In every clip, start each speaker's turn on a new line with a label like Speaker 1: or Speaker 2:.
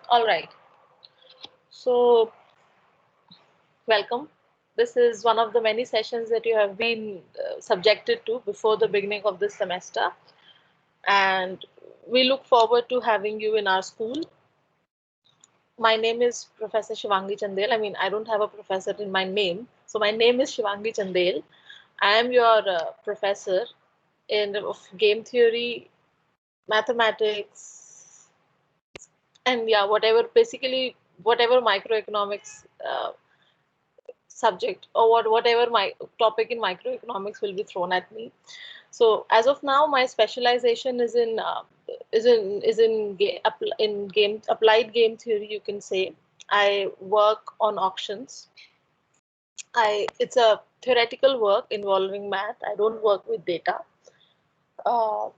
Speaker 1: All right. So, welcome. This is one of the many sessions that you have been subjected to before the beginning of this semester, and we look forward to having you in our school. My name is Professor Shivangi Chandel. I mean, I don't have a professor in my name, so my name is Shivangi Chandel. I am your professor in of game theory, mathematics, and yeah, whatever basically whatever microeconomics subject or whatever my topic in microeconomics will be thrown at me. So as of now, my specialization is in game applied game theory. You can say I work on auctions. I It's a theoretical work involving math. I don't work with data. Uh,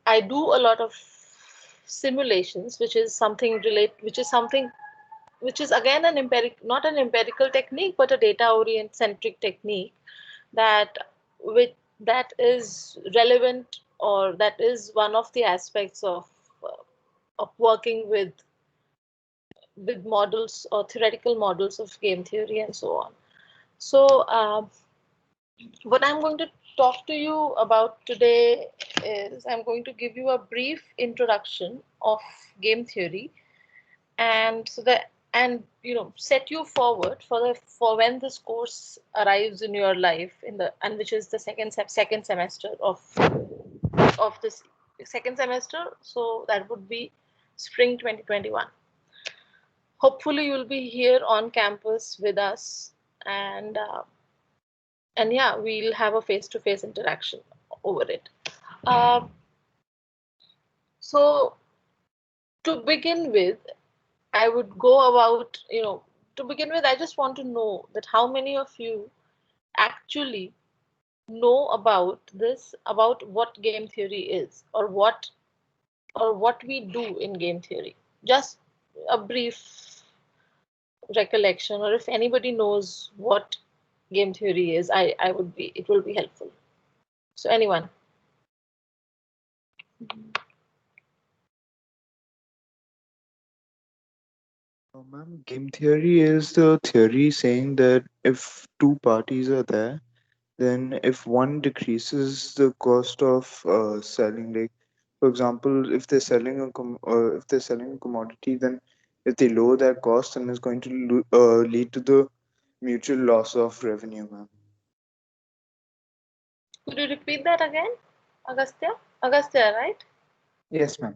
Speaker 1: I do a lot of simulations, which is again an not an empirical technique, but a data orient centric technique that with that is relevant, or that is one of the aspects uh, of working with models or theoretical models of game theory and so on. So what I'm going to talk to you about today is I'm going to give you a brief introduction of game theory, and so that and set you forward for when this course arrives in your life, in the and which is the second semester of this second semester, so that would be spring 2021. Hopefully you'll be here on campus with us, and yeah, we'll have a face to face interaction over it. uh, so to begin with, I would go about, to begin with, I just want to know that how many of you actually know about what game theory is, or what we do in game theory. Just a brief recollection, or if anybody knows what game theory is, it will be helpful. So anyone?
Speaker 2: Ma'am, game theory is the theory saying that if two parties are there, then if one decreases the cost of selling, like for example, if they're selling if they're selling a commodity, then if they lower their cost, then it's going to lead to the mutual loss of revenue, ma'am.
Speaker 1: Could you repeat that again? Agastya, right?
Speaker 2: Yes, ma'am.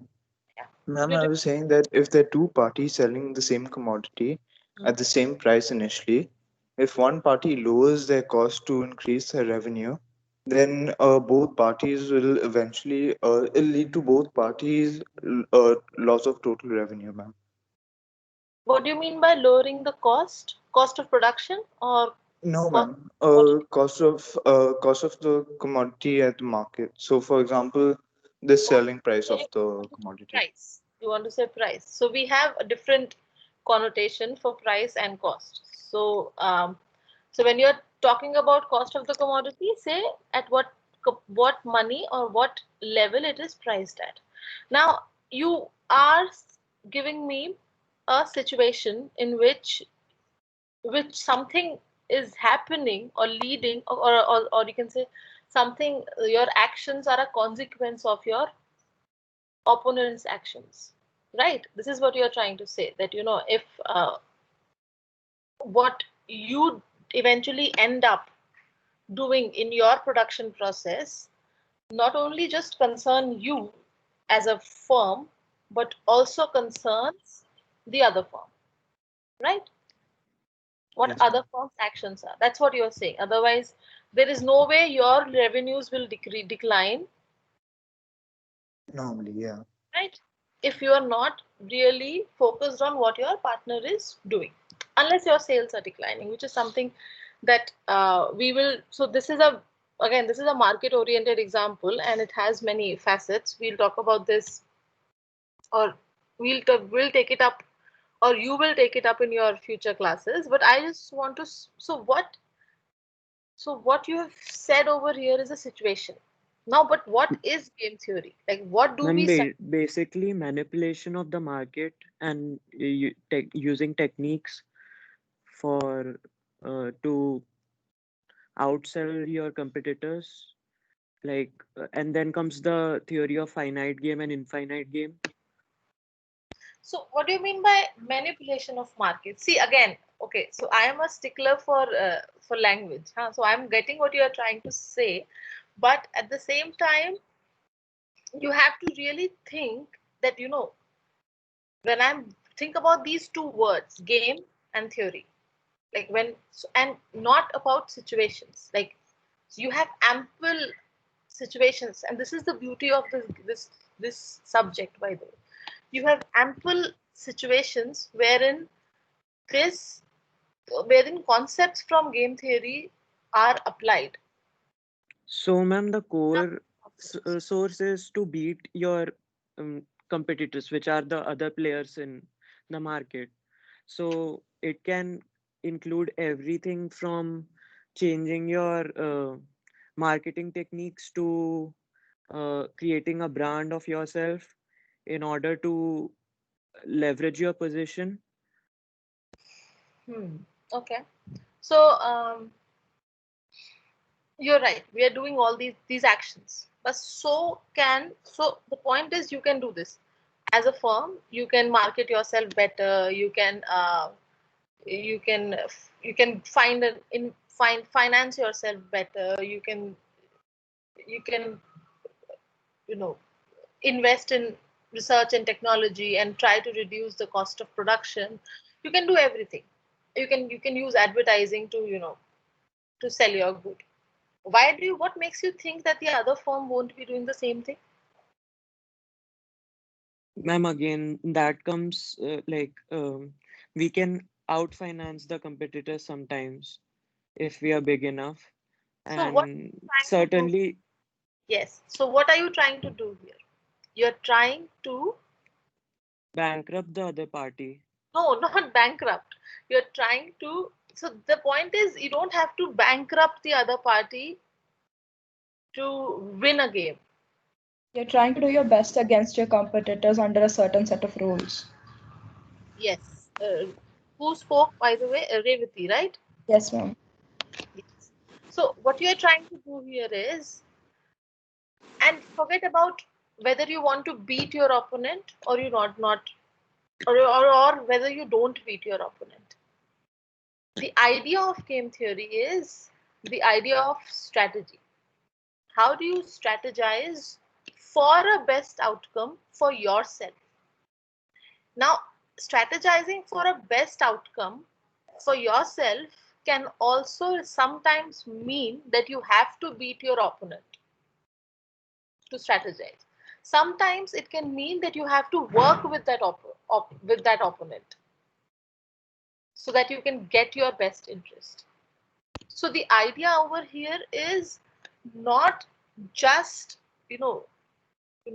Speaker 1: Yeah. Could
Speaker 2: Ma'am,
Speaker 1: you
Speaker 2: I was saying that if there are two parties selling the same commodity
Speaker 1: repeat?
Speaker 2: at the same price initially, if one party lowers their cost to increase their revenue, then both parties will eventually it'll lead to both parties loss of total revenue, ma'am.
Speaker 1: What do you mean by lowering the cost of production, or
Speaker 2: No,
Speaker 1: cost?
Speaker 2: ma'am.
Speaker 1: What?
Speaker 2: Cost of the commodity at the market. So, for example, the selling price of the commodity.
Speaker 1: Price. You want to say price. So we have a different connotation for price and cost. So when you're talking about cost of the commodity, say at what money or what level it is priced at. Now you are giving me a situation in which something is happening or leading, or you can say something, your actions are a consequence of your opponent's actions, right? This is what you're trying to say, that if what you eventually end up doing in your production process not only just concern you as a firm, but also concerns the other firm, right? What
Speaker 2: Yes,
Speaker 1: other
Speaker 2: ma'am.
Speaker 1: firms actions are, that's what you're saying. Otherwise there is no way your revenues will decline,
Speaker 2: Normally, yeah.
Speaker 1: right? If you are not really focused on what your partner is doing, unless your sales are declining, which is something that we will. So this is a market oriented example, and it has many facets. We'll talk about this, or we'll take it up, or you will take it up in your future classes. But I just want to. So what you have said over here is a situation. Now, but what is game theory? Like, what do
Speaker 3: And
Speaker 1: we study?
Speaker 3: basically manipulation of the market and using techniques for to outsell your competitors. Like, and then comes the theory of finite game and infinite game.
Speaker 1: So, what do you mean by manipulation of markets? See, again, okay, so I am a stickler for language, huh? So I'm getting what you are trying to say, but at the same time, you have to really think that, when I'm think about these two words, game and theory, like and not about situations, like, so you have ample situations, and this is the beauty of this subject, by the way. You have ample situations this wherein concepts from game theory are applied.
Speaker 3: So, ma'am, the
Speaker 1: Enough
Speaker 3: core
Speaker 1: concepts.
Speaker 3: source is to beat your competitors, which are the other players in the market. So, it can include everything from changing your marketing techniques to creating a brand of yourself in order to leverage your position.
Speaker 1: Hmm. Okay. So you're right. We are doing all these actions, but so the point is, you can do this as a firm. You can market yourself better. You can find finance yourself better. You can you know invest in research and technology and try to reduce the cost of production. You can do everything. You can use advertising to sell your good. What makes you think that the other firm won't be doing the same thing?
Speaker 3: Ma'am, again, that comes we can outfinance the competitors sometimes if we are big enough,
Speaker 1: So what
Speaker 3: and
Speaker 1: are you trying to do?
Speaker 3: certainly
Speaker 1: Yes, so what are you trying to do here? You're trying to
Speaker 3: bankrupt the other party.
Speaker 1: No, not bankrupt. You're trying to So the point is, you don't have to bankrupt the other party to win a game.
Speaker 4: You're trying to do your best against your competitors under a certain set of rules.
Speaker 1: Yes. Who spoke, by the way? Revati, right?
Speaker 4: Yes, ma'am.
Speaker 1: Yes. So what you're trying to do here is, and forget about whether you want to beat your opponent or you not, or whether you don't beat your opponent. The idea of game theory is the idea of strategy. How do you strategize for a best outcome for yourself? Now, strategizing for a best outcome for yourself can also sometimes mean that you have to beat your opponent to strategize. Sometimes it can mean that you have to work with with that opponent so that you can get your best interest. So the idea over here is not just you know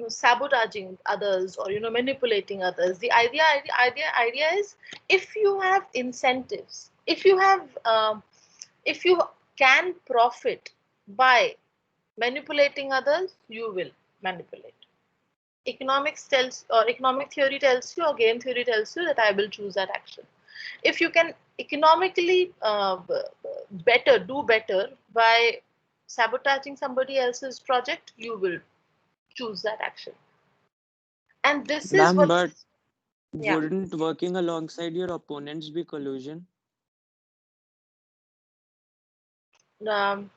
Speaker 1: sabotaging others or manipulating others. The idea is, if you have incentives, if you can profit by manipulating others, you will manipulate. Economic theory tells you, or game theory tells you, that I will choose that action. If you can economically do better by sabotaging somebody else's project, you will choose that action. And this is
Speaker 3: Ma'am,
Speaker 1: what,
Speaker 3: but
Speaker 1: yeah.
Speaker 3: wouldn't working alongside your opponents be collusion?
Speaker 1: um,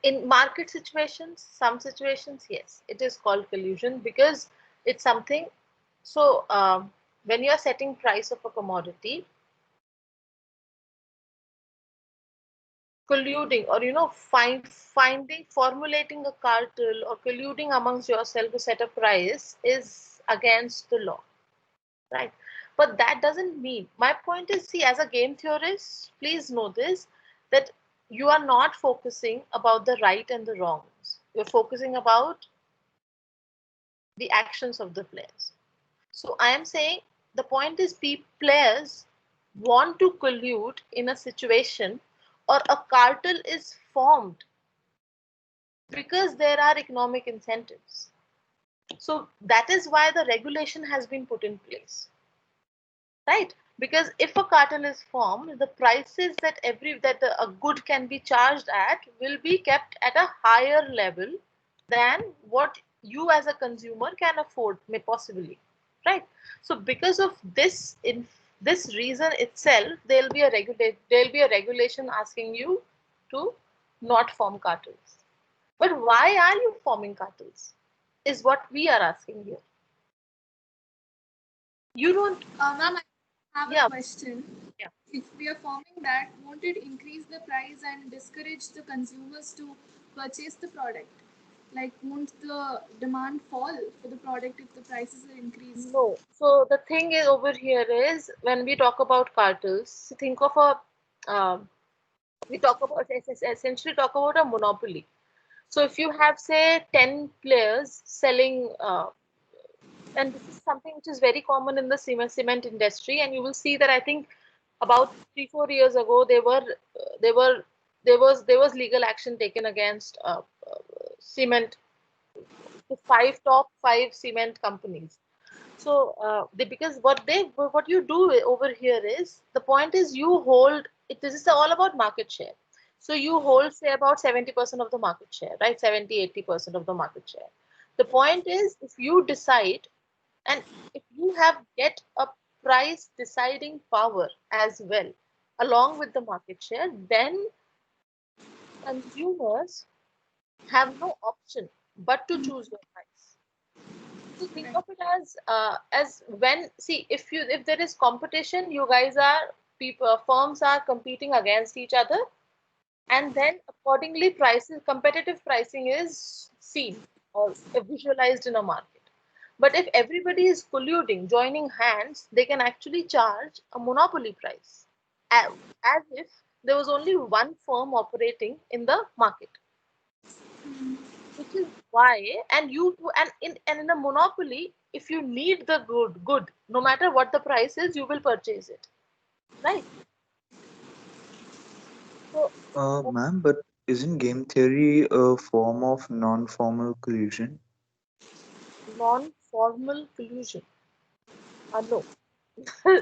Speaker 1: in market situations, some situations, yes, it is called collusion, because it's something. So when you are setting price of a commodity, colluding, or formulating a cartel or colluding amongst yourself to set a price is against the law, right? But that doesn't mean, my point is, see, as a game theorist, please know this, that you are not focusing about the right and the wrongs. You're focusing about the actions of the players. So I am saying, the point is, players want to collude in a situation, or a cartel is formed because there are economic incentives. So that is why the regulation has been put in place, right? Because if a cartel is formed, the prices a good can be charged at will be kept at a higher level than what you as a consumer can afford, may possibly, right? So because of this, in this reason itself, there'll be a regulation asking you to not form cartels. But why are you forming cartels? Is what we are asking here. You don't.
Speaker 5: Ma'am, I have a
Speaker 1: Yeah.
Speaker 5: question.
Speaker 1: Yeah.
Speaker 5: If we are forming that, won't it increase the price and discourage the consumers to purchase the product? Like, won't the demand fall for the product if the prices are increased?
Speaker 1: No. So the thing is over here is when we talk about cartels, think of a we talk about essentially talk about a monopoly. So if you have say 10 players selling, and this is something which is very common in the cement industry, and you will see that I think about 3 4 years ago there were there was legal action taken against cement, the top five cement companies. So because what you do over here is the point is you hold it. This is all about market share. So you hold say about 70% of the market share, right? 70 80% of the market share. The point is if you decide and if you have get a price deciding power as well along with the market share, then consumers have no option but to choose your price. So think
Speaker 5: Right.
Speaker 1: of it as when see if there is competition, you guys are people firms are competing against each other, and then accordingly prices competitive pricing is seen or visualized in a market. But if everybody is colluding, joining hands, they can actually charge a monopoly price as if there was only one firm operating in the market, which is why and in a monopoly if you need the good no matter what the price is you will purchase it, right? So
Speaker 2: Ma'am, but isn't game theory a form of non-formal collusion?
Speaker 1: non-formal collusion, no.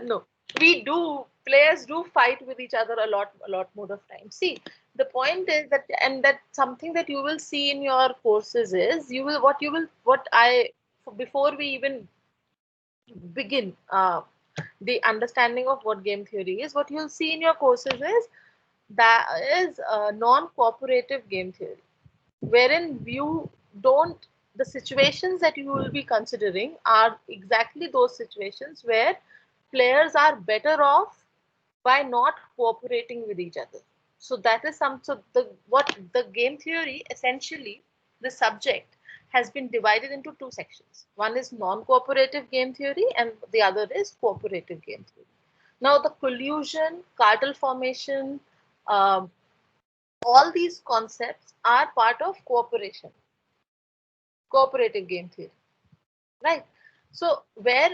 Speaker 1: No, we do, players do fight with each other a lot more of time. See, the point is that and that something that you will see in your courses is you will what I before we even begin the understanding of what game theory is, what you'll see in your courses is that is non-cooperative game theory, wherein you don't the situations that you will be considering are exactly those situations where players are better off by not cooperating with each other. So that is some so the what the game theory essentially the subject has been divided into two sections. One is non-cooperative game theory and the other is cooperative game theory. Now the collusion, cartel formation, um, all these concepts are part of cooperative game theory, right? So where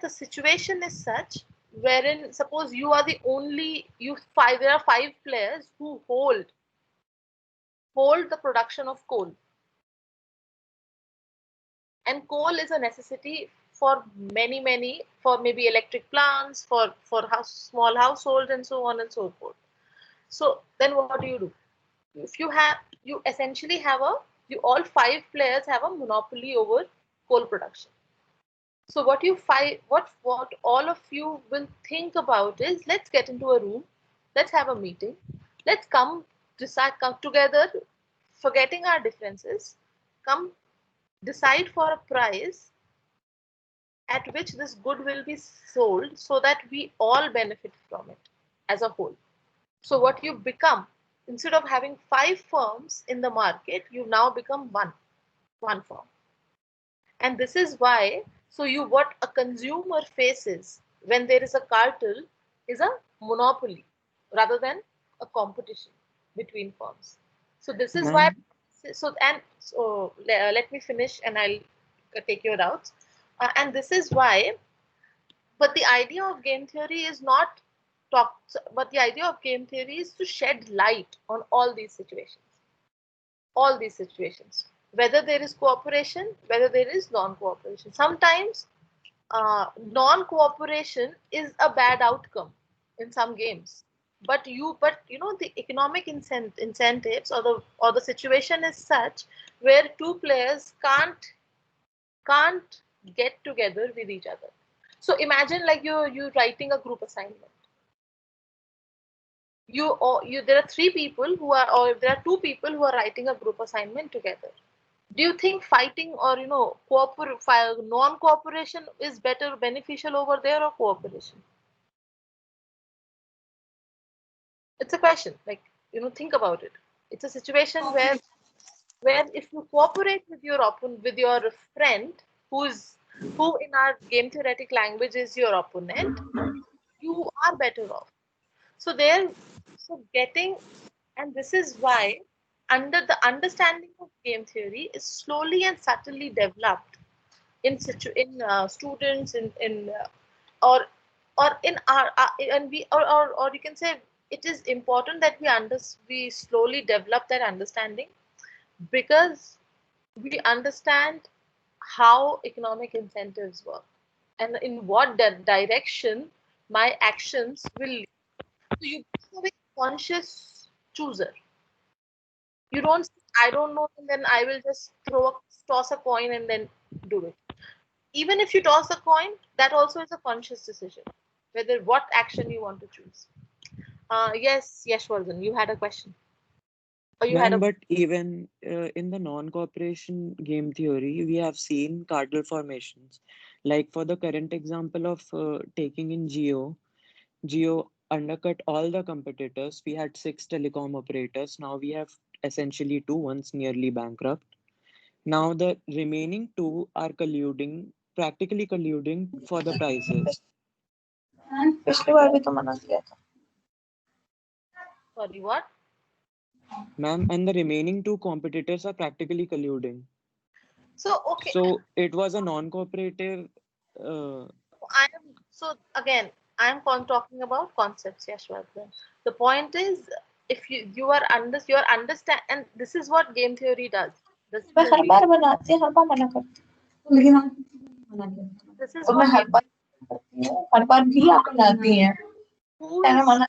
Speaker 1: the situation is such wherein suppose you are the only you five there are five players who hold the production of coal, and coal is a necessity for many for maybe electric plants for small households and so on and so forth. So then what do? If you have you essentially have a you all five players have a monopoly over coal production. So what you find, what all of you will think about is let's get into a room, let's have a meeting, let's come together, forgetting our differences, come decide for a price at which this good will be sold so that we all benefit from it as a whole. So what you become, instead of having five firms in the market, you now become one firm. And this is why, so you what a consumer faces when there is a cartel is a monopoly rather than a competition between firms. So this is why,
Speaker 2: Ma'am,
Speaker 1: let me finish and I'll take your doubts. And this is why, but the idea of game theory is not talk, but the idea of game theory is to shed light on all these situations. all these situations, whether there is cooperation, whether there is non-cooperation. Sometimes non-cooperation is a bad outcome in some games, but the economic incentives or the situation is such where two players can't get together with each other. So imagine like you're writing a group assignment. You there are three people who are or there are two people who are writing a group assignment together. Do you think fighting or non-cooperation is better beneficial over there or cooperation? It's a question. Like, think about it. It's a situation where if you cooperate with with your friend who in our game theoretic language is your opponent, you are better off. So there, so getting, and this is why under the understanding of game theory is slowly and subtly developed in students in or or in our and we or you can say it is important that we slowly develop that understanding because we understand how economic incentives work and in what direction my actions will lead. So you become a very conscious chooser. You don't say, I don't know, and then I will just toss a coin and then do it. Even if you toss a coin, that also is a conscious decision, whether what action you want to choose. Yes, Yashwardhan, you had a question. Or you had
Speaker 3: Ma'am,
Speaker 1: a
Speaker 3: but even in the non-cooperation game theory, we have seen cardinal formations. Like for the current example of taking in Geo undercut all the competitors. We had 6 telecom operators. Now we have essentially two, one's nearly bankrupt. Now the remaining two are practically colluding for the prices.
Speaker 4: पिछली बार भी तो मना किया था
Speaker 1: sorry, what?
Speaker 3: Ma'am, and the remaining two competitors are practically colluding.
Speaker 1: So okay,
Speaker 3: So it was a non-cooperative. Uh,
Speaker 1: I am so again talking about concepts, Yashwardhan. The point is if you are understand and this is what game theory does. This is
Speaker 4: मैं
Speaker 1: the
Speaker 4: हर बार बनाती हर बार मना करती हूँ लेकिन आप मना करती
Speaker 1: this is
Speaker 4: और मैं
Speaker 1: what
Speaker 4: हर बार करती हूँ हर बार भी आप बनाती हैं
Speaker 1: who
Speaker 4: मैंने
Speaker 1: is
Speaker 4: मना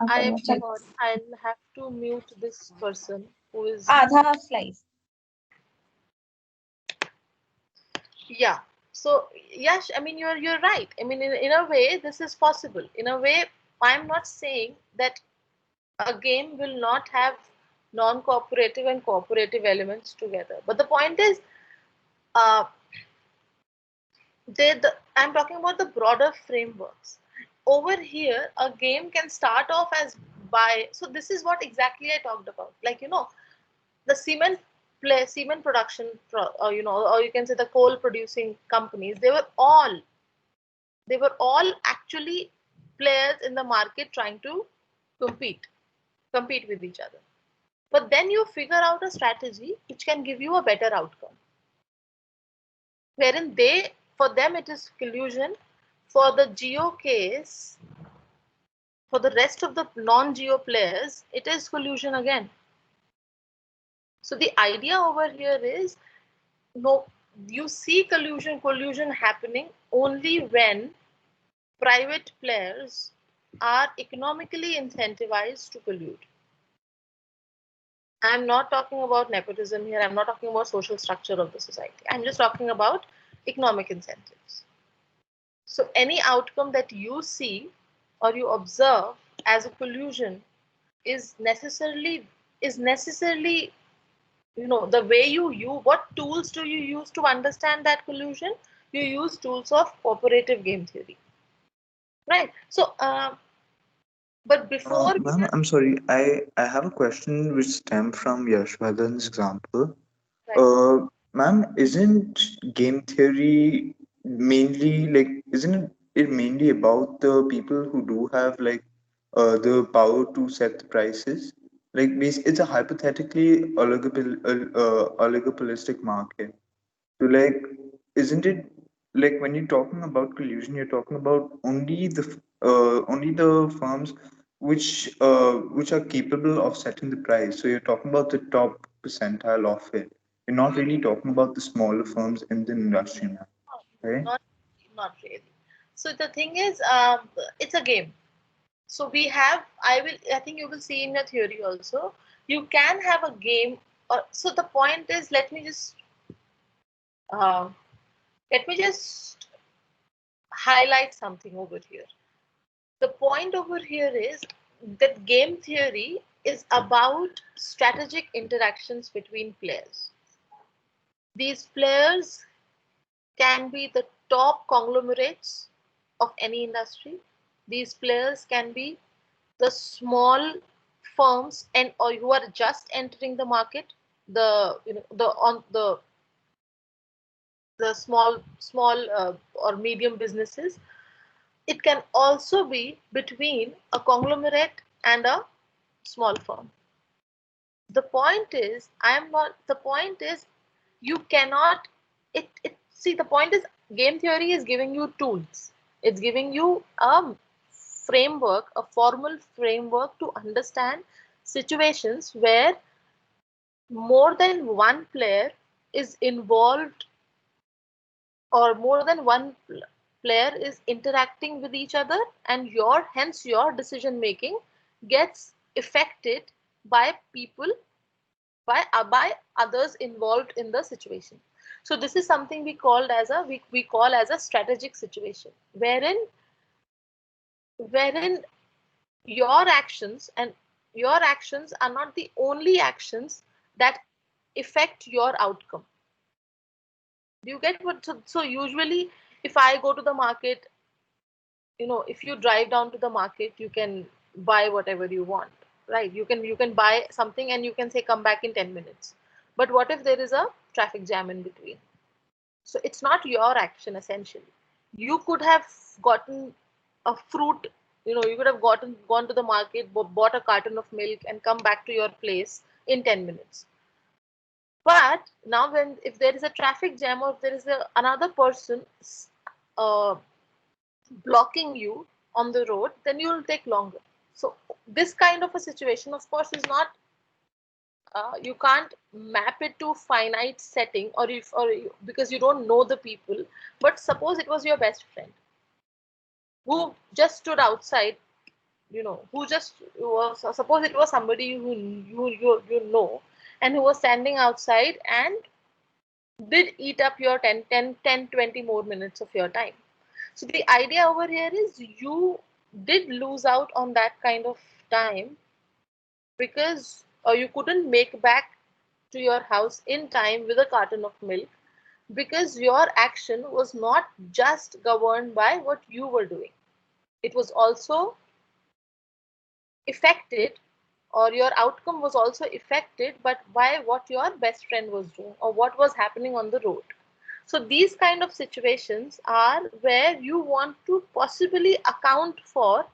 Speaker 1: I
Speaker 4: करो
Speaker 1: am
Speaker 4: चलो
Speaker 1: sorry, I'll have to mute this person who is
Speaker 4: आधा slice
Speaker 1: yeah. So yes, I mean you're right. I mean in a way this is possible. In a way, I'm not saying that a game will not have non-cooperative and cooperative elements together. But the point is, uh, I'm talking about the broader frameworks. Over here, a game can start off as by. So this is what exactly I talked about. Like the cement production, or you can say the coal producing companies. They were all actually players in the market trying to compete compete with each other. But then you figure out a strategy which can give you a better outcome, wherein for them it is collusion. For the geo case, for the rest of the non-geo players, it is collusion again. So the idea over here is no, you see collusion happening only when private players are economically incentivized to collude. I'm not talking about nepotism here. I'm not talking about social structure of the society. I'm just talking about economic incentives. So any outcome that you see or you observe as a collusion is necessarily the way what tools do you use to understand that collusion? You use tools of cooperative game theory, right? So but before we
Speaker 2: Ma'am,
Speaker 1: get
Speaker 2: I'm sorry. I have a question which stemmed from Yashwardhan's example.
Speaker 1: right,
Speaker 2: Ma'am, isn't game theory mainly like, isn't it mainly about the people who do have like the power to set the prices? Like, it's a hypothetically oligopolistic market. So, like, isn't it like when you're talking about collusion, you're talking about only the firms which are capable of setting the price. So you're talking about the top percentile of it. We're not really talking about the smaller firms in the industry now, right?
Speaker 1: Not, not really. So the thing is, it's a game. So we have, I think you will see in your theory also, you can have a game. Or so the point is, uh, let me just highlight something over here. The point over here is that game theory is about strategic interactions between players. These players can be the top conglomerates of any industry. These players can be the small firms and or who are just entering the market, the the small or medium businesses. It can also be between a conglomerate and a small firm. The point is, I am not, the point is, you cannot, it see, the point is, game theory is giving you tools. It's giving you a framework, a formal framework to understand situations where more than one player is involved or more than one player is interacting with each other, and hence your decision making gets affected by people, by others involved in the situation. So this is something we call as a strategic situation, wherein your actions and your actions are not the only actions that affect your outcome. Do you get what? So usually, if I go to the market, if you drive down to the market, you can buy whatever you want, right? You can buy something and you can say come back in 10 minutes. But what if there is a traffic jam in between? So it's not your action essentially. You could have gotten a fruit, you could have gone to the market, bought a carton of milk and come back to your place in 10 minutes. But now if there is a traffic jam or if there is another person uh, blocking you on the road, then you will take longer. So this kind of a situation, of course, is not, you can't map it to finite setting, because you don't know the people. But suppose it was your best friend who just stood outside, who just was, suppose it was somebody who you know, and who was standing outside and did eat up your 20 more minutes of your time. So the idea over here is you did lose out on that kind of time because you couldn't make back to your house in time with a carton of milk, because your action was not just governed by what you were doing. It was also affected, or your outcome was also affected, but by what your best friend was doing or what was happening on the road. So these kind of situations are where you want to possibly account for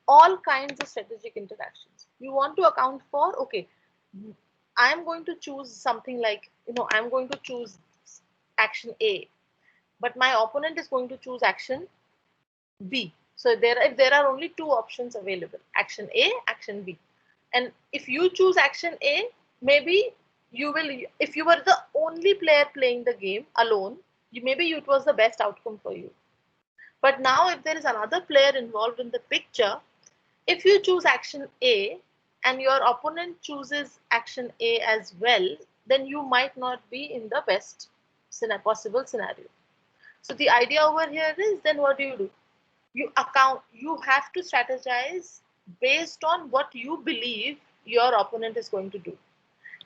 Speaker 1: all kinds of strategic interactions. You want to account for, okay, I'm going to choose something like, I'm going to choose action A, but my opponent is going to choose action B. So if there are only two options available, action A, action B. And if you choose action A, maybe you will, if you were the only player playing the game alone, maybe it was the best outcome for you. But now if there is another player involved in the picture, if you choose action A and your opponent chooses action A as well, then you might not be in the best possible scenario. So the idea over here is, then what do? You have to strategize based on what you believe your opponent is going to do.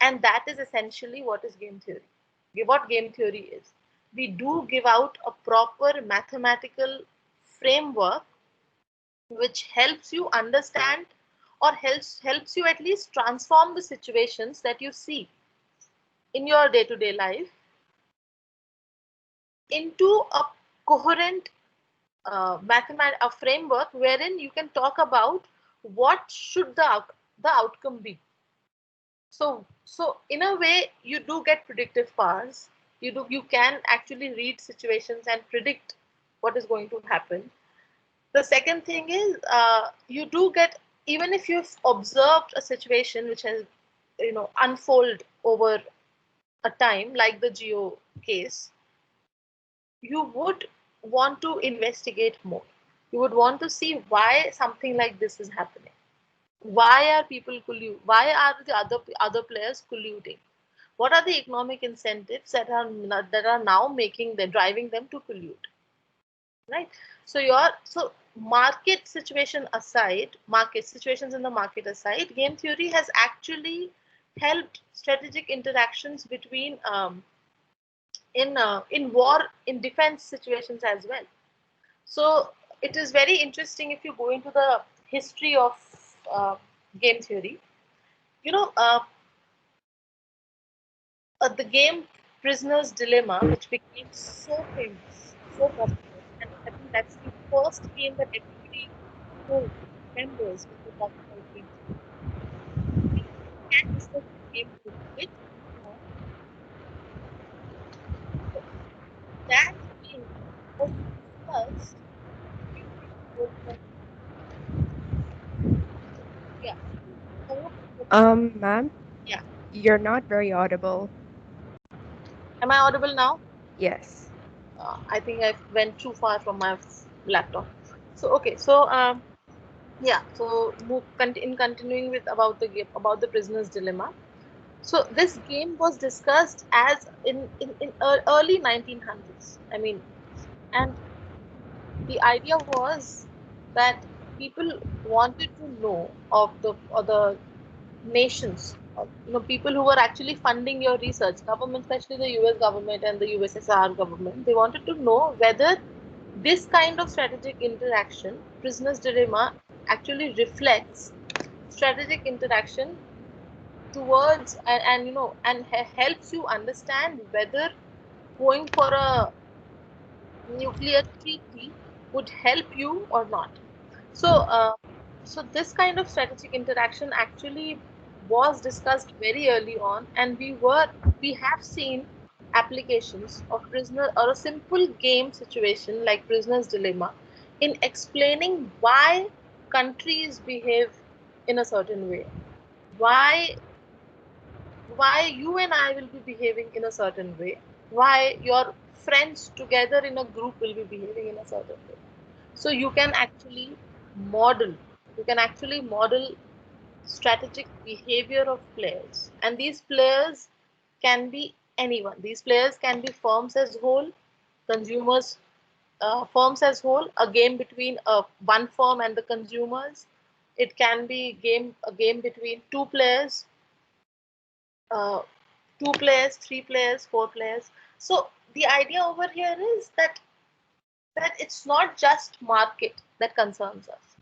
Speaker 1: And that is essentially what is game theory. What game theory is. We do give out a proper mathematical framework which helps you understand, or helps you at least transform the situations that you see in your day-to-day life into a coherent a framework wherein you can talk about what should the outcome be. So in a way, you do get predictive powers. You can actually read situations and predict what is going to happen. The second thing is, you do get, even if you've observed a situation which has unfold over a time, like the Geo case, you would want to investigate more. You would want to see why something like this is happening. Why are people colluding? Why are the other players colluding? What are the economic incentives that are now making them driving them to collude? Right. So market situation aside, market situations in the market aside, game theory has actually helped strategic interactions between in war in defense situations as well. So it is very interesting if you go into the history of uh, game theory. You know, the game Prisoner's Dilemma, which became so famous, so popular, and I think that's the first game that everybody remembers when they talk about game theory. Can discuss the game a little bit. Uh, so that game was discussed during World War II. Yeah. So,
Speaker 6: Ma'am,
Speaker 1: yeah.
Speaker 6: you're not very audible.
Speaker 1: Am I audible now?
Speaker 6: Yes.
Speaker 1: I think I went too far from my laptop. So okay, so yeah, so in continuing with about the game about the prisoner's dilemma. So this game was discussed as in early 1900s. I mean, and the idea was that people wanted to know of the nations, people who were actually funding your research, government, especially the US government and the USSR government. They wanted to know whether this kind of strategic interaction, prisoner's dilemma, actually reflects strategic interaction towards and helps you understand whether going for a nuclear treaty would help you or not. So, so this kind of strategic interaction actually was discussed very early on, and we have seen applications of prisoner or a simple game situation like prisoner's dilemma in explaining why countries behave in a certain way, why you and I will be behaving in a certain way, why your friends together in a group will be behaving in a certain way. So model, you can actually model strategic behavior of players. And these players can be anyone. These players can be firms as whole, consumers, firms as whole, a game between one firm and the consumers. It can be a game between uh, two players, three players, four players. So the idea over here is that it's not just market that concerns us.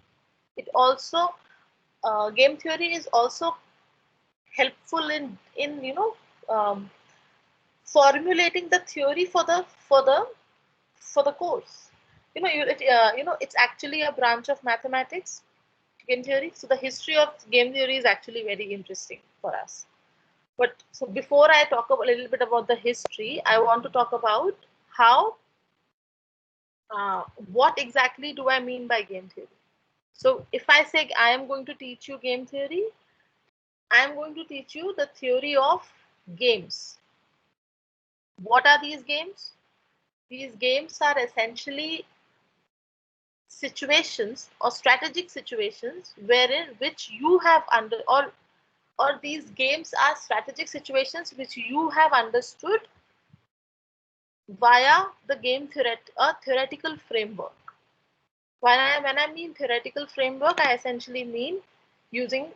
Speaker 1: It also game theory is also helpful in formulating the theory for the course. It's actually a branch of mathematics, game theory. So the history of game theory is actually very interesting for us. But so before I talk a little bit about the history, I want to talk about how what exactly do I mean by game theory. So if I say I am going to teach you game theory, I am going to teach you the theory of games. What are these games? These games are essentially situations or strategic situations wherein which you have or these games are strategic situations which you have understood via the a theoretical framework. When I mean theoretical framework, I essentially mean using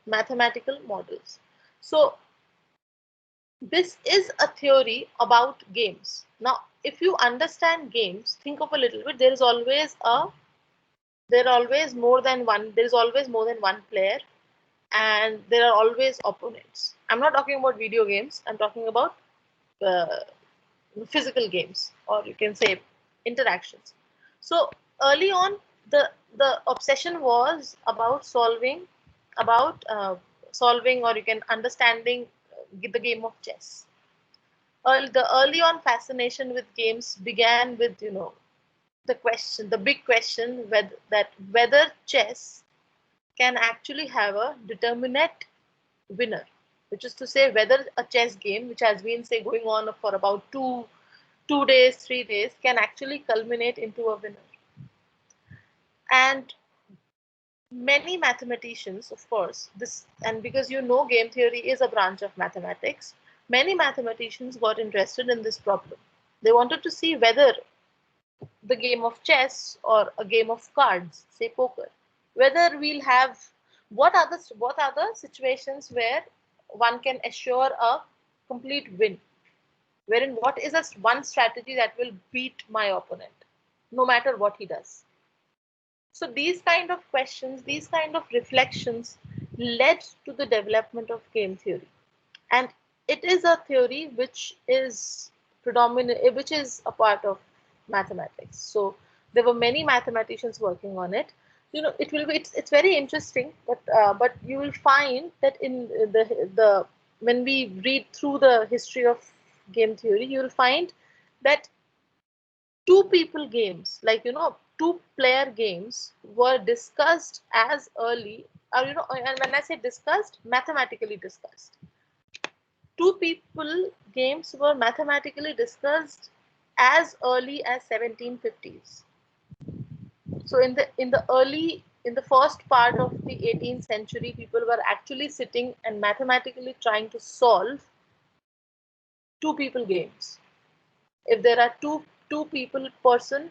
Speaker 1: mathematical models. So this is a theory about games. Now, if you understand games, think of a little bit. There is always more than one player, and there are always opponents. I'm not talking about video games. I'm talking about uh, physical games, or you can say interactions. So early on, the obsession was about solving, or you can understanding the game of chess. The early on fascination with games began with the big question whether chess can actually have a determinate winner. which is to say whether a chess game, which has been say going on for about two days, 3 days, can actually culminate into a winner. And many mathematicians, of course, this, and because game theory is a branch of mathematics, many mathematicians got interested in this problem. They wanted to see whether the game of chess or a game of cards, say poker, whether we'll have what are the situations where one can assure a complete win, wherein what is a one strategy that will beat my opponent, no matter what he does. So these kind of questions, these kind of reflections led to the development of game theory. And it is a theory which is predominant, which is a part of mathematics. So there were many mathematicians working on it. It's very interesting, but you will find that in the when we read through the history of game theory, you will find that two people games, like two player games, were discussed as early, or and when I say discussed, mathematically discussed. Two people games were mathematically discussed as early as 1750s. So in the first part of the 18th century, people were actually sitting and mathematically trying to solve two people games. If there are two people person,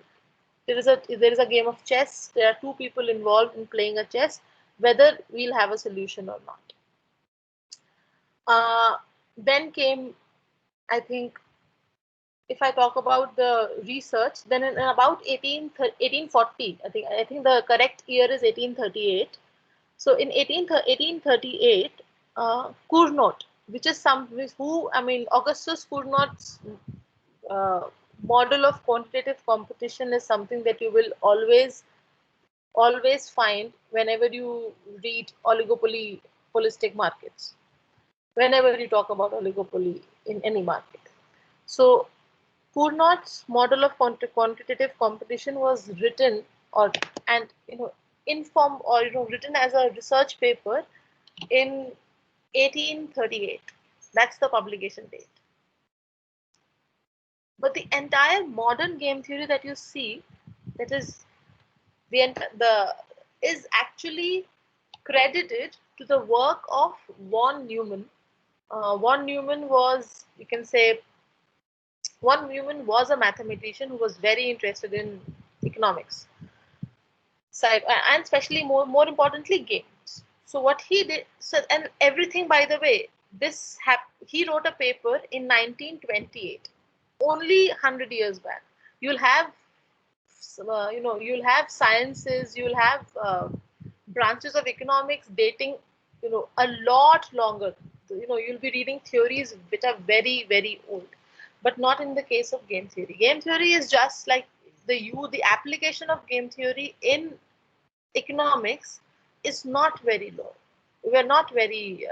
Speaker 1: there is a game of chess, there are two people involved in playing a chess, whether we'll have a solution or not. Then came, I think, if I talk about the research, then in about 1840, I think the correct year is 1838. So in 1838, Cournot, which is Augustus Cournot's uh, model of quantitative competition is something that you will always find whenever you read oligopolistic markets, whenever you talk about oligopoly in any market. So Cournot's model of quantitative competition was written or and informed or written as a research paper in 1838. That's the publication date. But the entire modern game theory that you see, that is the is actually credited to the work of von Neumann. Von Neumann was, you can say, Von Neumann was a mathematician who was very interested in economics side, and especially more importantly games. So what he did, so and everything, by the way, he wrote a paper in 1928, only 100 years back. You'll have you'll have sciences, you'll have branches of economics dating a lot longer. You'll be reading theories which are very, very old, but not in the case of game theory. Game theory is just like the application of game theory in economics is not very low. We're not very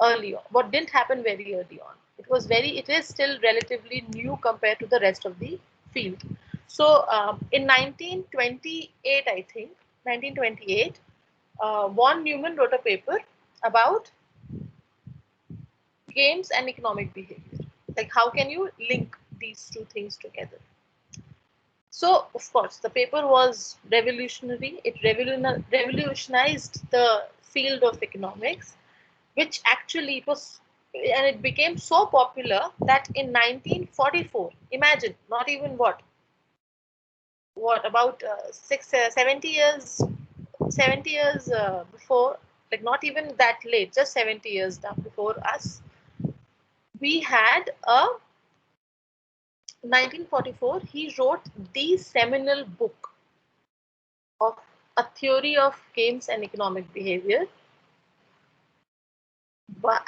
Speaker 1: early on. What didn't happen very early on. It is still relatively new compared to the rest of the field. So in 1928, I think, 1928, von Neumann wrote a paper about games and economic behavior. Like, how can you link these two things together? So, of course, the paper was revolutionary. It revolutionized the field of economics, which actually was, and it became so popular that in 1944, imagine, not even about 70 years, 70 years before, like not even that late, just 70 years before us, we had a 1944, he wrote the seminal book of a theory of games and economic behavior.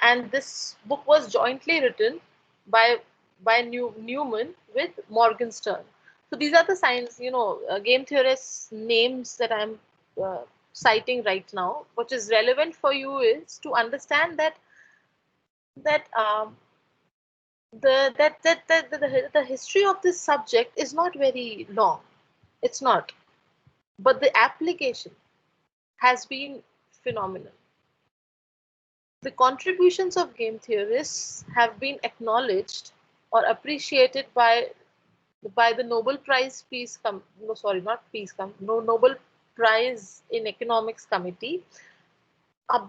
Speaker 1: And this book was jointly written by Neumann with Morgenstern. So these are the game theorists' names that I'm citing right now. What is relevant for you is to understand that the history of this subject is not very long. It's not, but the application has been phenomenal. the contributions of game theorists have been acknowledged or appreciated by the Nobel Prize Peace no, sorry, not Peace no, Nobel Prize in Economics Committee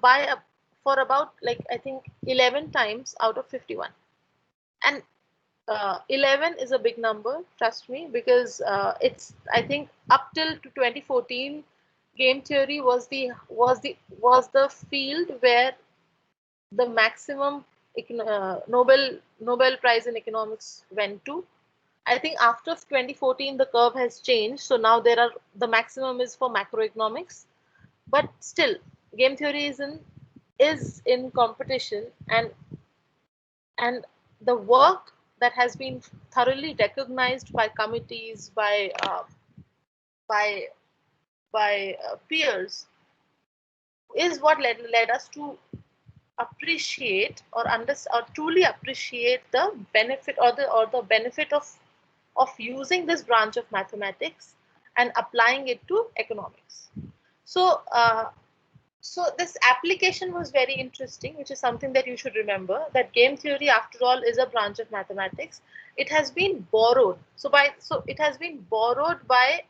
Speaker 1: by for about, like, I think 11 times out of 51. And 11 is a big number, trust me, because it's, I think, up till to 2014, game theory was the field where the maximum Nobel Prize in Economics went to. I think after 2014 the curve has changed, so now the maximum is for macroeconomics, but still game theory is in competition, and the work that has been thoroughly recognized by committees, by peers, is what led us to appreciate or truly appreciate the benefit, or the benefit of using this branch of mathematics and applying it to economics. So so this application was very interesting, which is something that you should remember, that game theory, after all, is a branch of mathematics. It has been borrowed. So it has been borrowed by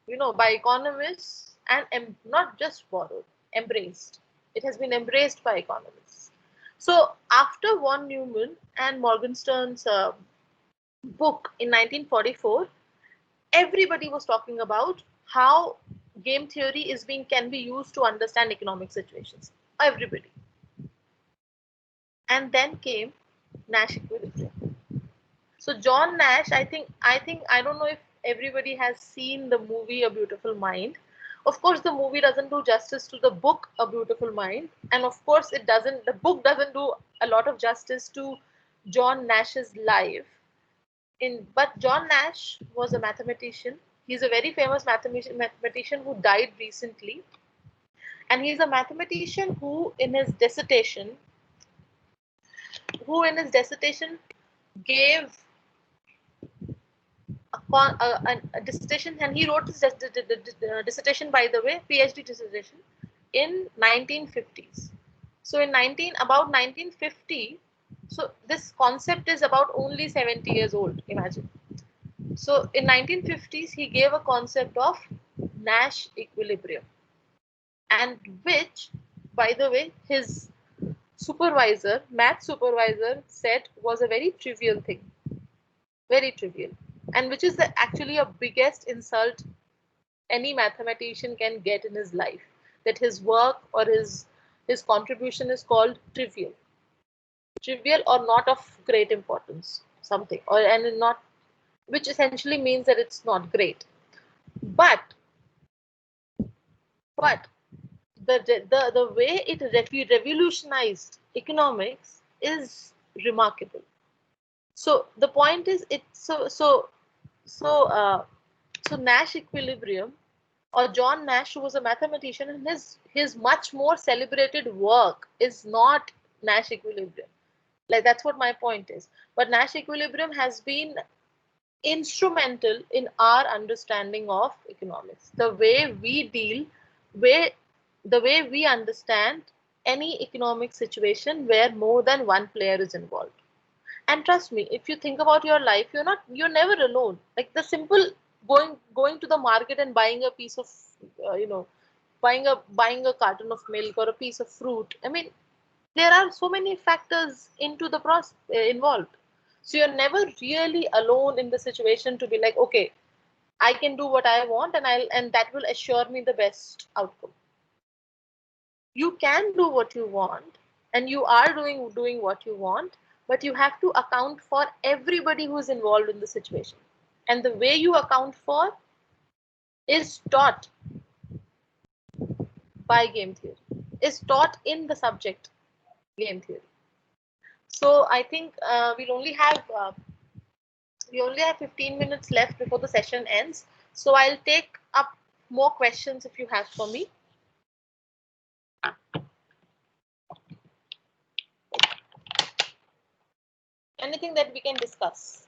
Speaker 1: economists, and not just borrowed, embraced. It has been embraced by economists. So after von Neumann and Morgenstern's book in 1944, everybody was talking about how game theory can be used to understand economic situations. Everybody. And then came Nash equilibrium. So John Nash, I don't know if everybody has seen the movie A Beautiful Mind. Of course, the movie doesn't do justice to the book A Beautiful Mind, and of course, the book doesn't do a lot of justice to John Nash's life. But John Nash was a mathematician. He's a very famous mathematician who died recently, and he's a mathematician who in his dissertation gave a dissertation, and he wrote his dissertation, by the way, PhD dissertation, in 1950s. So about 1950, so this concept is about only 70 years old, imagine. So in 1950s, he gave a concept of Nash equilibrium, and which, by the way, his math supervisor, said was a very trivial thing, very trivial, and which is actually a biggest insult any mathematician can get in his life, that his work or his contribution is called trivial or not of great importance, something, and not, which essentially means that it's not great. But the way it revolutionized economics is remarkable. So the point is, so Nash equilibrium, or John Nash, who was a mathematician, and his much more celebrated work is not Nash equilibrium. Like, that's what my point is. But Nash equilibrium has been instrumental in our understanding of economics. The way we understand any economic situation where more than one player is involved. And trust me, if you think about your life, you're never alone. Like, the simple going to the market and buying a piece of buying a carton of milk or a piece of fruit. I mean, there are so many factors into the process involved. So you're never really alone in the situation to be like, okay, I can do what I want, and that will assure me the best outcome. You can do what you want, and you are doing what you want, but you have to account for everybody who is involved in the situation. And the way you account for is taught by game theory, is taught in the subject game theory. So I think we only have 15 minutes left before the session ends. So I'll take up more questions if you have for me. Anything that we can discuss?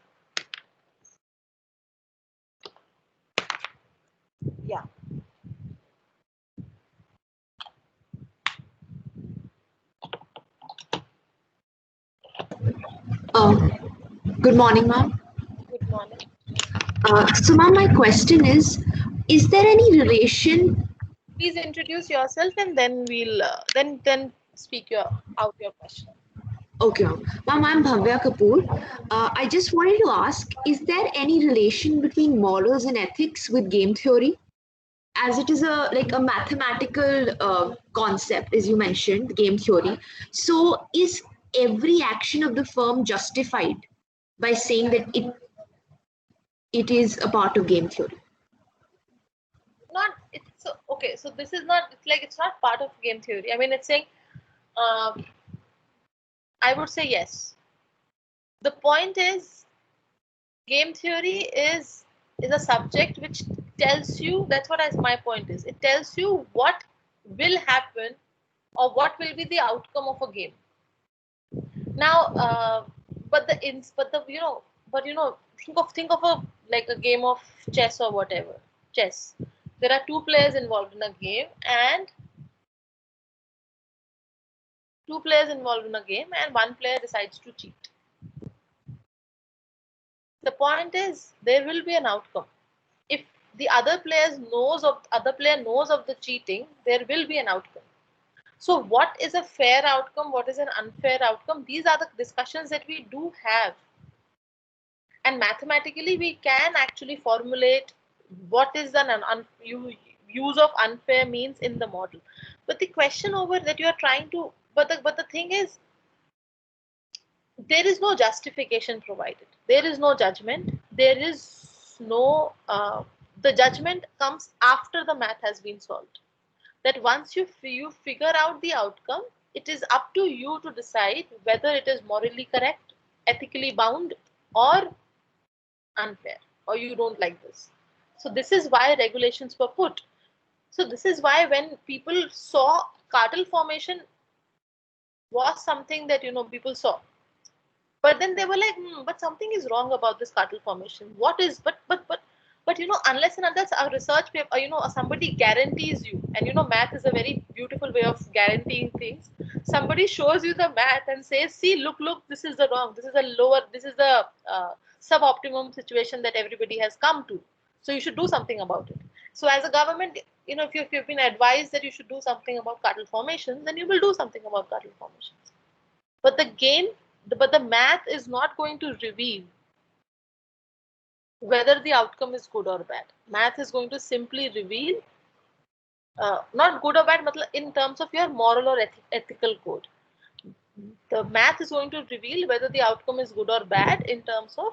Speaker 1: Yeah.
Speaker 7: Good morning, ma'am.
Speaker 1: Good morning.
Speaker 7: So, ma'am, my question is there any relation?
Speaker 1: Please introduce yourself and then we'll then speak out your question.
Speaker 7: Okay, ma'am. Ma'am, I'm Bhavya Kapoor. I just wanted to ask, is there any relation between morals and ethics with game theory? As it is a like a mathematical concept, as you mentioned, game theory. So, is every action of the firm justified by saying that it is a part of game theory?
Speaker 1: Not it's so okay. So this is not. It's like it's not part of game theory. I mean, it's saying. Um, I would say yes. The point is, game theory is a subject which tells you. That's what my point is. It tells you what will happen or what will be the outcome of a game. Now, but the think of a like a game of chess or whatever. Chess. There are two players involved in a game, and one player decides to cheat. The point is there will be an outcome. If the other player knows of the cheating, there will be an outcome. So what is a fair outcome? What is an unfair outcome? These are the discussions that we do have. And mathematically, we can actually formulate what is an use of unfair means in the model. But the question over that you are trying to, but the thing is, there is no justification provided. There is no judgment. There is no the judgment comes after the math has been solved. That once you figure out the outcome, it is up to you to decide whether it is morally correct, ethically bound, or unfair, or you don't like this. So this is why regulations were put. So this is why when people saw cartel formation was something that people saw, but then they were like, but something is wrong about this cartel formation. What is but unless and unless a research paper, somebody guarantees you, and math is a very beautiful way of guaranteeing things. Somebody shows you the math and says, see, look, this is the wrong, this is the suboptimum situation that everybody has come to, so you should do something about it. So as a government, if you've been advised that you should do something about cartel formation, then you will do something about cartel formations. But the math is not going to reveal whether the outcome is good or bad. Math is going to simply reveal not good or bad, in terms of your moral or ethical code. The math is going to reveal whether the outcome is good or bad in terms of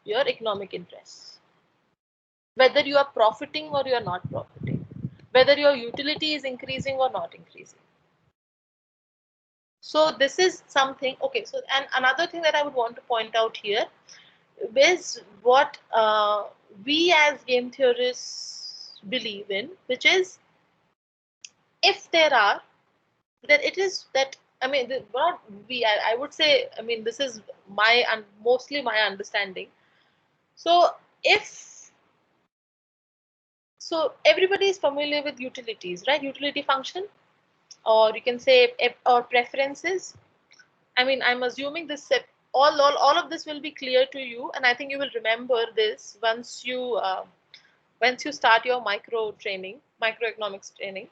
Speaker 1: your economic interests. Whether you are profiting or you are not profiting. Whether your utility is increasing or not increasing. So this is something, okay, so and another thing that I would want to point out here is what we as game theorists believe in, which is if there are, that it is that, I mean, not we, I would say, I mean, this is mostly my understanding. So everybody is familiar with utilities, right? Utility function, or you can say, or preferences. I mean, I'm assuming this all of this will be clear to you, and I think you will remember this once you start your microeconomics training.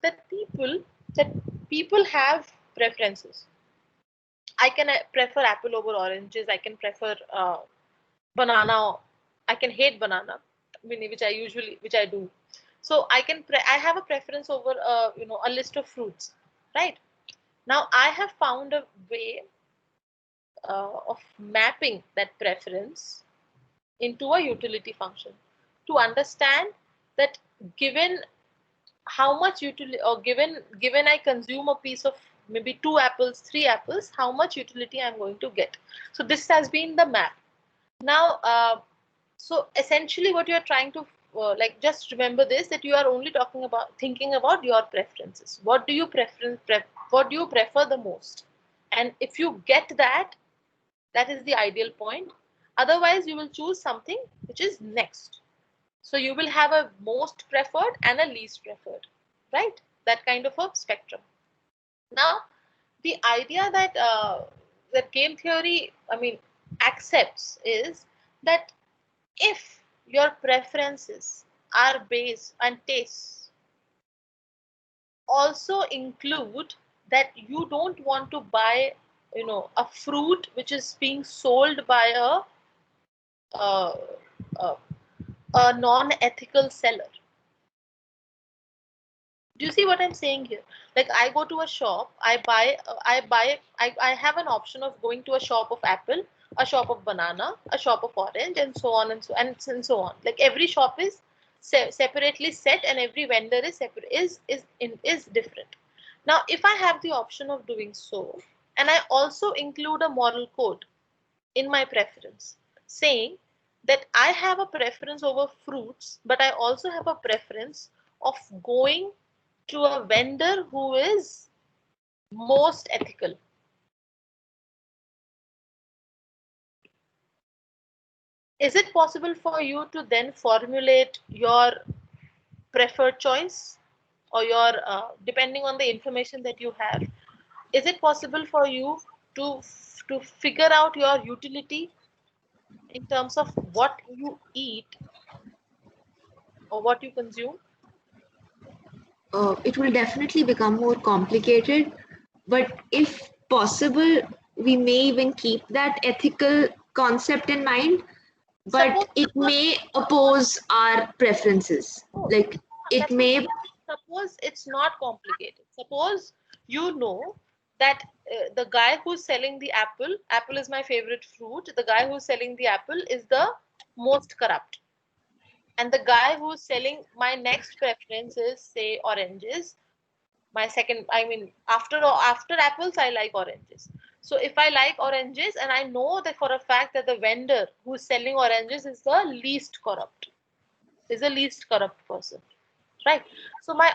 Speaker 1: That people have preferences. I can prefer apple over oranges. I can prefer banana. I can hate banana, which I do. So I have a preference over a list of fruits, right? Now I have found a way of mapping that preference into a utility function to understand that given how much utility, or given I consume a piece of maybe 2 apples, 3 apples, how much utility I'm going to get. So this has been the map. Now, so essentially what you're trying to like, just remember this, that you are only thinking about your preferences. What do you what do you prefer the most? And if you get that, that is the ideal point. Otherwise, you will choose something which is next. So you will have a most preferred and a least preferred, right? That kind of a spectrum. Now, the idea that that game theory, I mean, accepts is that if your preferences are based and tastes also include that you don't want to buy, a fruit which is being sold by a, a, a non-ethical seller. Do you see what I'm saying here? Like I go to a shop, I have an option of going to a shop of apple, a shop of banana, a shop of orange, and so on and so on. Like every shop is separately set, and every vendor is separate is different. Now, if I have the option of doing so, and I also include a moral code in my preference, saying that I have a preference over fruits, but I also have a preference of going to a vendor who is most ethical. Is it possible for you to then formulate your preferred choice, or your depending on the information that you have, is it possible for you to figure out your utility in terms of what you eat or what you consume?
Speaker 7: It will definitely become more complicated, but if possible, we may even keep that ethical concept in mind, but
Speaker 1: Suppose
Speaker 7: it may oppose our preferences. Like it
Speaker 1: that's okay.
Speaker 7: may.
Speaker 1: Suppose it's not complicated. Suppose you know that the guy who's selling the apple is my favorite fruit. The guy who's selling the apple is the most corrupt. And the guy who's selling my next preference is, say, oranges. My second, I mean, after apples, I like oranges. So if I like oranges, and I know that for a fact that the vendor who's selling oranges is the least corrupt, is the least corrupt person, right? So my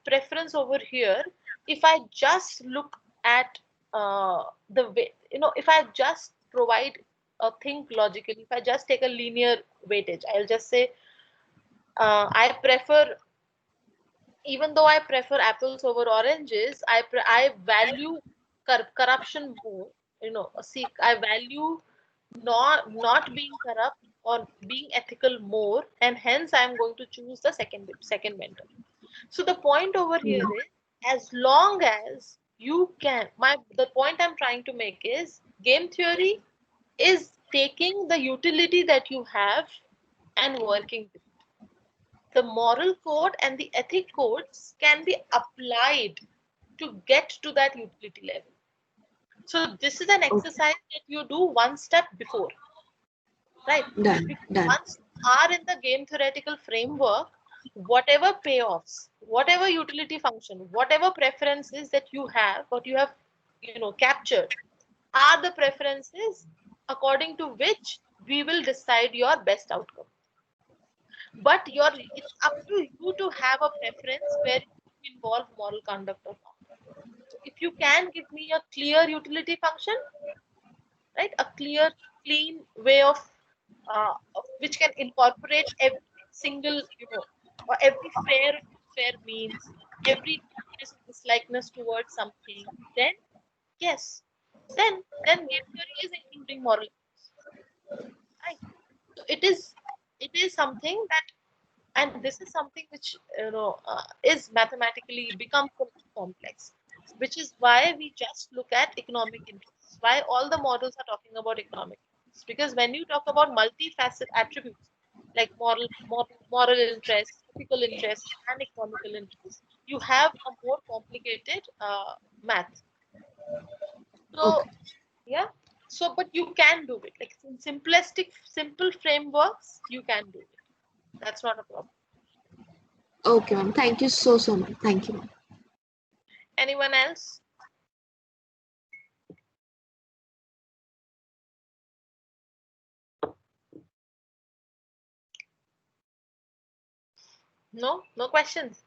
Speaker 1: preference over here, if I just look at the way, if I just provide a think logically, if I just take a linear weightage, I'll just say I prefer, even though I prefer apples over oranges, I value corruption more. See, I value not being corrupt or being ethical more, and hence I am going to choose the second vendor. So the point over here is, as long as you can, the point I'm trying to make is, game theory is taking the utility that you have and working with it. The moral code and the ethic codes can be applied to get to that utility level. So this is an exercise that you do one step before, right?
Speaker 7: Done.
Speaker 1: Once you are in the game theoretical framework, whatever payoffs, whatever utility function, whatever preferences that you have, what you have, captured, are the preferences according to which we will decide your best outcome. But it's up to you to have a preference where you involve moral conduct or not. So if you can give me a clear utility function, right, a clear, clean way of which can incorporate every single, or every fair means, every likeness or dislikeness towards something, then yes, then game theory is including moral ethics, right? So it is something that, and this is something which is mathematically becomes complex, which is why we just look at economic interests, why all the models are talking about economic interests, because when you talk about multifaceted attributes like moral interest, ethical interest, and economical interest, you have a more complicated math. So yeah, so but you can do it, like in simple frameworks you can do it. That's not a problem.
Speaker 7: Okay, ma'am. Thank you so much. Thank you, ma'am.
Speaker 1: Anyone else? No questions.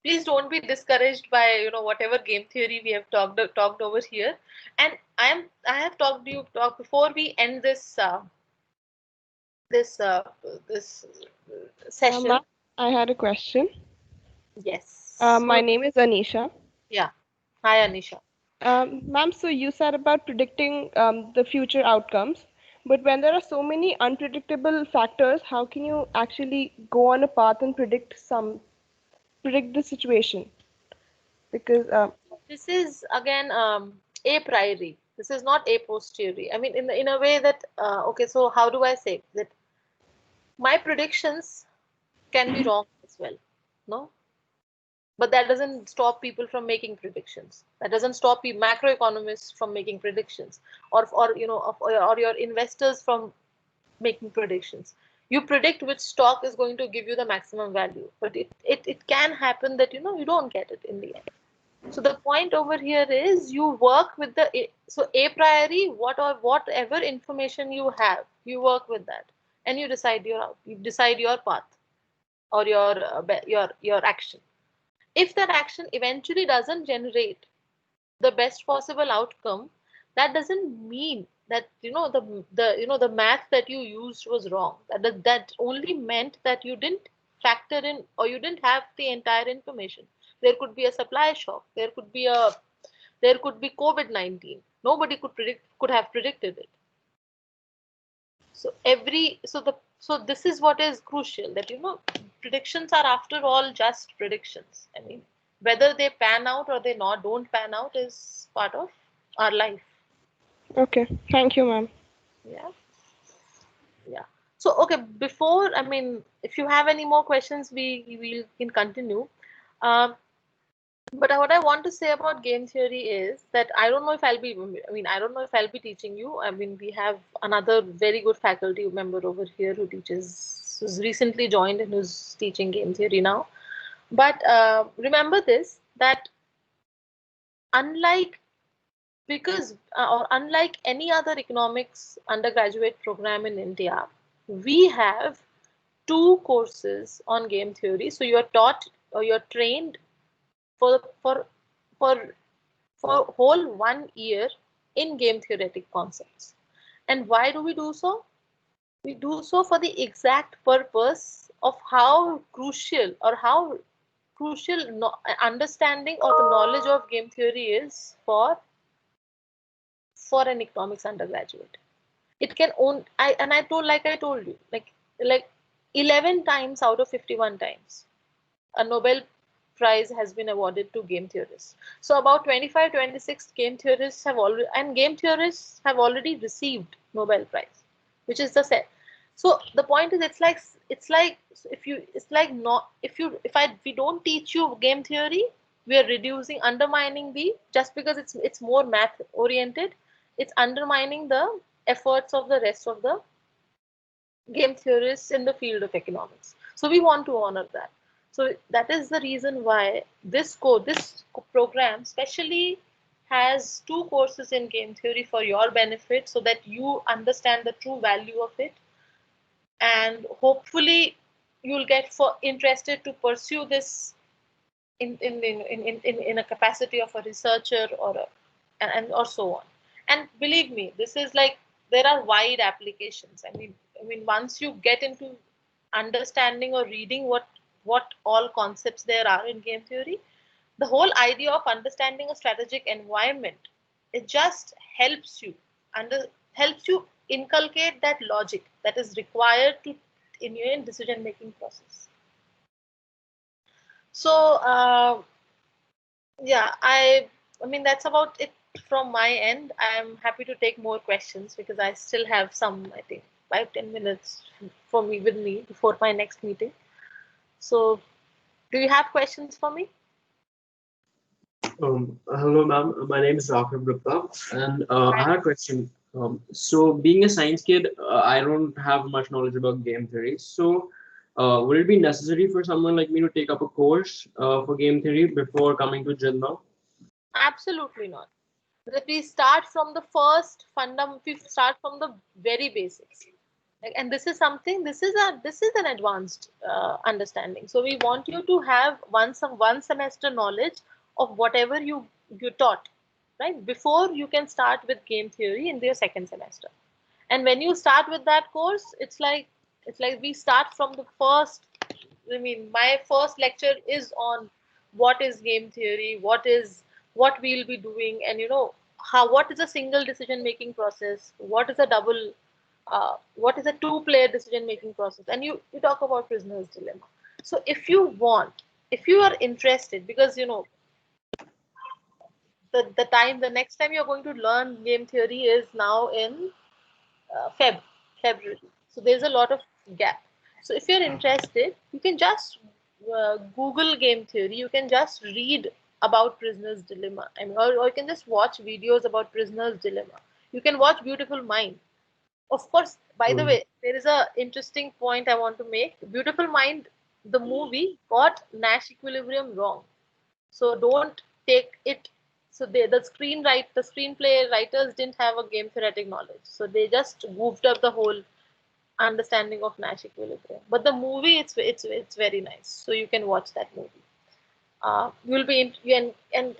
Speaker 1: Please don't be discouraged by whatever game theory we have talked over here. And I have talked to you before we end this this session.
Speaker 6: Ma'am, I had a question.
Speaker 1: Yes.
Speaker 6: My name is Anisha.
Speaker 1: Yeah. Hi, Anisha.
Speaker 6: Ma'am, so you said about predicting the future outcomes, but when there are so many unpredictable factors, how can you actually go on a path and predict the situation? Because
Speaker 1: This is again a priori. This is not a posteriori. I mean, in a way that okay. So how do I say that my predictions can be wrong as well? No, but that doesn't stop people from making predictions. That doesn't stop you macroeconomists from making predictions, or or your investors from making predictions. You predict which stock is going to give you the maximum value, but it can happen that you don't get it in the end. So the point over here is you work with so a priori whatever information you have, you work with that, and you decide your path or your action. If that action eventually doesn't generate the best possible outcome, that doesn't mean that the math that you used was wrong. That only meant that you didn't factor in, or you didn't have the entire information. There could be a supply shock. There could be COVID-19. Nobody could have predicted it. So this is what is crucial, that predictions are after all just predictions. I mean, whether they pan out or they not don't pan out is part of our life.
Speaker 6: okay, thank you, ma'am.
Speaker 1: Yeah. Yeah. So okay, before, I mean, if you have any more questions, we can continue. Um, but what I want to say about game theory is that I don't know if I'll be, I mean, I don't know if I'll be teaching you. I mean, we have another very good faculty member over here who's recently joined and who's teaching game theory now. But remember this, that unlike or unlike any other economics undergraduate program in India, we have two courses on game theory. So you're taught or you're trained for for for whole 1 year in game theoretic concepts. And why do we do so? We do so for the exact purpose of how crucial understanding or the knowledge of game theory is for an economics undergraduate. It can own I told, like I told you, like 11 times out of 51 times a Nobel Prize has been awarded to game theorists. So about 25, 26 game theorists have already received Nobel Prize, which is the set. So the point is, it's like it's like not if we don't teach you game theory, we are undermining the just because it's more math oriented, it's undermining the efforts of the rest of the game theorists in the field of economics. So we want to honor that. So that is the reason why this program specially has two courses in game theory for your benefit, so that you understand the true value of it, and hopefully you'll get interested to pursue this in a capacity of a researcher or so on. And believe me, this is like, there are wide applications. I mean once you get into understanding or reading what all concepts there are in game theory, the whole idea of understanding a strategic environment, it just helps you inculcate that logic that is required to in your decision making process. So yeah, I mean that's about it from my end. I'm happy to take more questions because I still have some, I think, 5-10 minutes for me with me before my next meeting. So do you have questions for me?
Speaker 8: Hello, ma'am. My name is Raghab Gupta, and I had a question. So, being a science kid, I don't have much knowledge about game theory. So, would it be necessary for someone like me to take up a course for game theory before coming to JINDA?
Speaker 1: Absolutely not. That we start from the first we start from the very basics. And this is something, this is an advanced understanding. So we want you to have one semester knowledge of whatever you taught, right, before you can start with game theory in your second semester. And when you start with that course, it's like we start from the first. I mean, my first lecture is on what is game theory, what we'll be doing, and what is a single decision making process, what is a double, what is a two-player decision making process, and you talk about prisoner's dilemma. So if you are interested, because the next time you're going to learn game theory is now in February. So there's a lot of gap. So if you're interested, you can just Google game theory. You can just read about prisoner's dilemma. I mean, or you can just watch videos about prisoner's dilemma. You can watch Beautiful Mind. Of course, by the way, there is a interesting point I want to make. Beautiful Mind, the movie, got Nash equilibrium wrong. So don't take it. So the screenplay writers didn't have a game theoretic knowledge. So they just goofed up the whole understanding of Nash equilibrium. But the movie, it's very nice. So you can watch that movie. You'll be in, and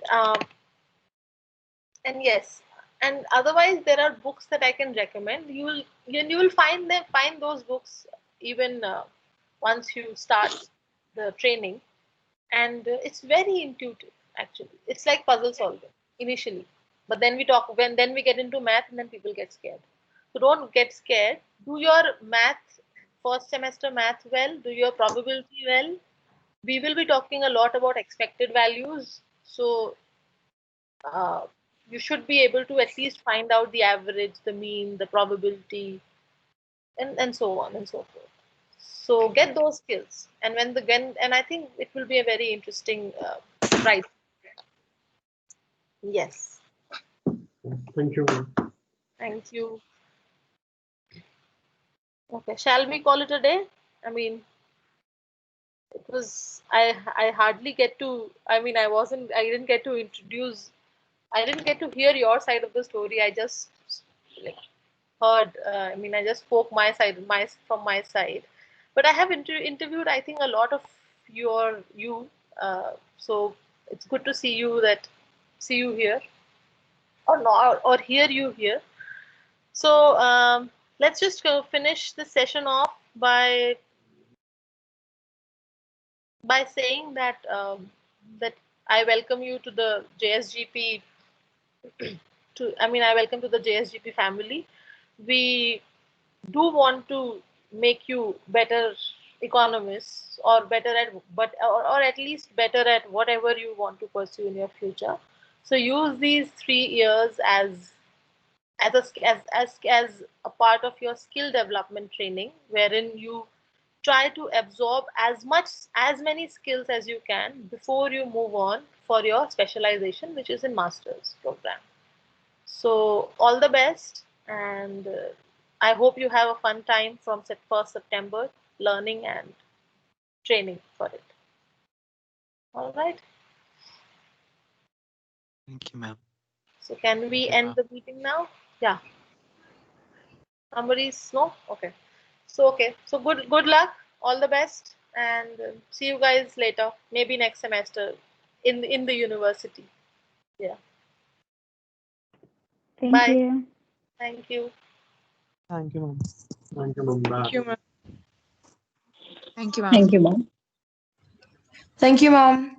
Speaker 1: yes, and otherwise there are books that I can recommend. You will find those books even once you start the training, and it's very intuitive actually. It's like puzzle solving initially, but then we get into math, and then people get scared. So don't get scared. Do your math, first semester math well. Do your probability well. We will be talking a lot about expected values, so uh, you should be able to at least find out the average, the mean, the probability, and so on and so forth. So get those skills, and and I think it will be a very interesting ride. Yes,
Speaker 8: Thank you.
Speaker 1: thank you. Okay, shall we call it a day? I mean, it was I hardly get to. I mean, I didn't get to introduce. I didn't get to hear your side of the story. I just like heard. I mean, I just spoke from my side, but I have interviewed. I think a lot of you. So it's good to see you here, or not, or hear you here. So let's just finish the session off by saying that I welcome you to the JSGP. I welcome to the JSGP family. We do want to make you better economists, or better at or at least better at whatever you want to pursue in your future. So use these 3 years as a part of your skill development training, wherein you try to absorb as many skills as you can before you move on for your specialization, which is in master's program. So all the best, and I hope you have a fun time from 1st September learning and training for it. All right.
Speaker 2: Thank you, ma'am.
Speaker 1: So can we end the meeting now? Yeah. Somebody's no? Okay. So good luck, all the best, and see you guys later. Maybe next semester in the university. Yeah.
Speaker 9: Thank
Speaker 1: Bye.
Speaker 9: you.
Speaker 1: Thank you.
Speaker 3: Thank you, ma'am.
Speaker 8: Thank you, Mum.
Speaker 6: Thank you, ma'am.
Speaker 10: Thank you, ma'am.
Speaker 4: Thank you, mom. Thank you, mom.